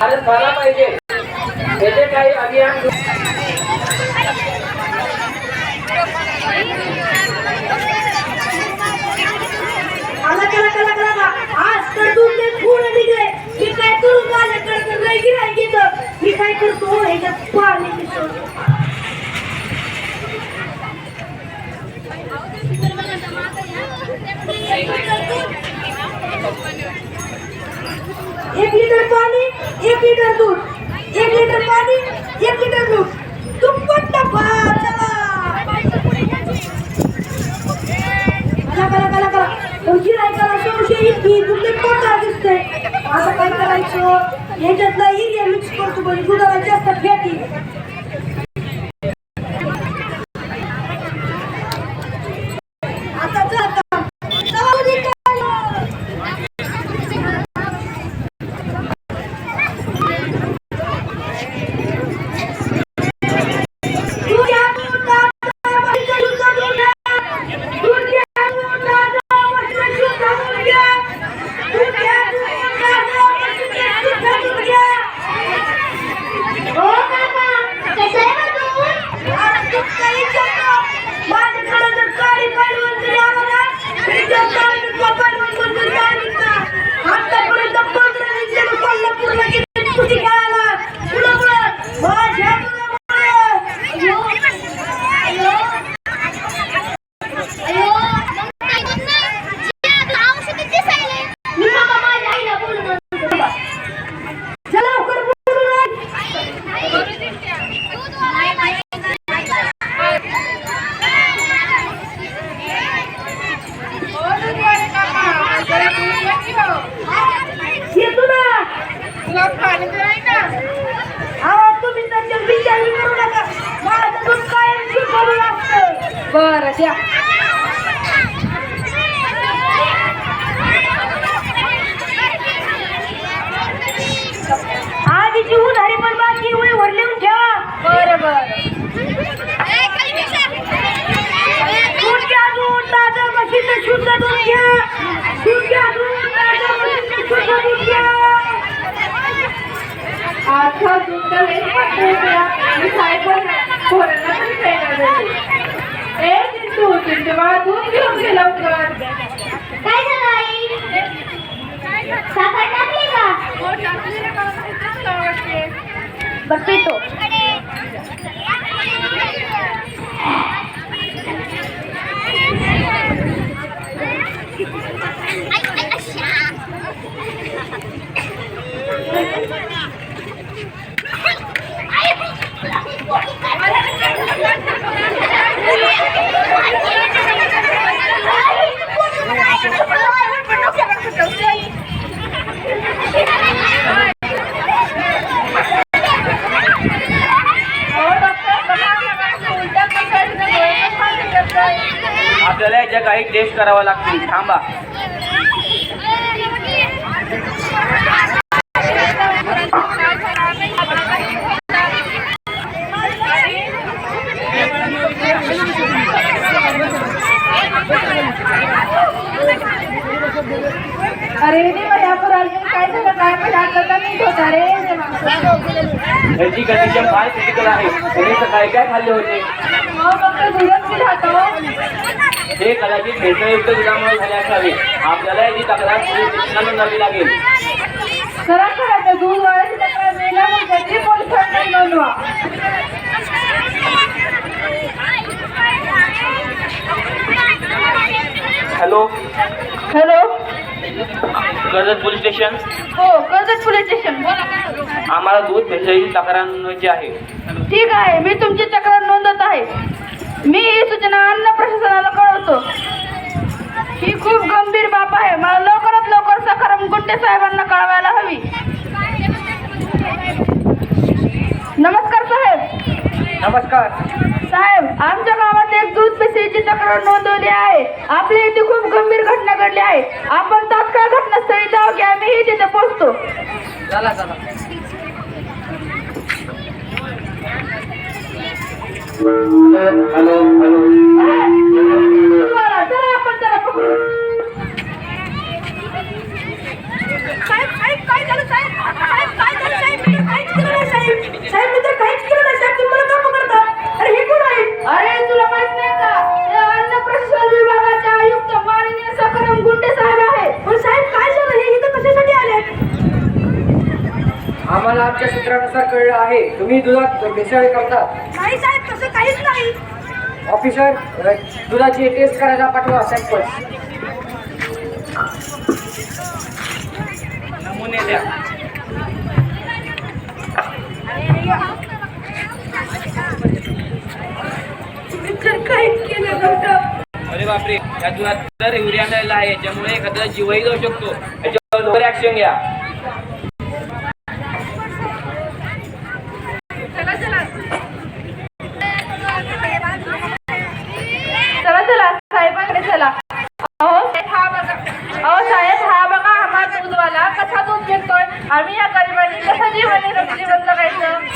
भारत झाला पाहिजे याचे काही अभियान आज तर तुमचे पूर्ण निघले मी काय करू माझ्याकडे तर नाही गिरायक मी काय करतो ह्याच्यात पाणी एक लिटर पाणी 1 लिटर दूध 1 लिटर पाणी 1 लिटर दूध दुप्पट नफा चला गिरायकाला संशय की दुधे पोटा दिसतंय आता काय करायचं ह्याच्यातला युरिया मिक्स करतो म्हणजे दुधाला जास्त फॅटी बरं द्या आधीची उधारी पण बाकी वर लिहून ठेवा बरं बरं दूध घ्या दूध ताजं म्हशीचं शुद्ध दूध घ्या दूध घ्या दूध ताजं म्हशीचं शुद्ध दूध घ्या आता दूध मी सायकल पोरांना पण खायला दूध घेऊन घे लवकर काय झालं आई साखर टाकली का बघ पितो आपल्याला याच्या काही टेस्ट करावा लागतील थांबा अरे काय झालं काय आता नीट होता रे ह्याची कंडिशन फार क्रिटिकल आहे त्याने सकाळी काय खाल्ले होते ते कदाचित भेसळयुक्त दुधामुळे झाले असावे आपल्याला याची तक्रार पोलीस स्टेशनला नोंदवावी लागेल खरं दूध वाढायची तक्रार मेल्यामुळे पोलिसांना नोंदवा hello hello Karjat police station हो कर्जत पोलीस स्टेशन बोला आम्हाला दूध भेसळीची तक्रार नोंदवायची आहे ठीक आहे मी तुमची तक्रार नोंदवत आहे मी ही सूचना अन्न प्रशासनाला कळवतो ही खूप गंभीर बाब आहे मला लवकरात लवकर सखाराम गुंडे साहेबांना कळवायला हवी नमस्कार साहेब नमस्कार साहेब आमच्या गावात एक दूध भेसळीची तक्रार नोंदवली आहे आपल्या इथे खूप गंभीर घटना घडली आहे आपण तात्काळ घटनास्थळी जाऊ की आम्ही तिथे पोहोचतो चला चला हॅलो आपण जरा साहेब काय झालं साहेब काय झालं साहेब आमच्या सूत्रानुसार कळलं आहे तुम्ही दुधात भेसळ करतात. नाही साहेब, तसं काहीच नाही. ऑफिसर, दुधाची टेस्ट करायला पाठवा सॅम्पल. नमुने द्या. काहीच केलं नव्हतं. अरे बापरे, या दुधात तर युरिया मिळालेला आहे, ज्यामुळे एखादा जीवही जाऊ शकतो. याच्यावर लवकर ऍक्शन घ्या. चला चला साहेबांकडे चला. अहो साहेब, हा बघा आम्हा दूधवाला कसा दूध विकतोय. आम्ही या गरिबांनी कसं जीवन जगायचं.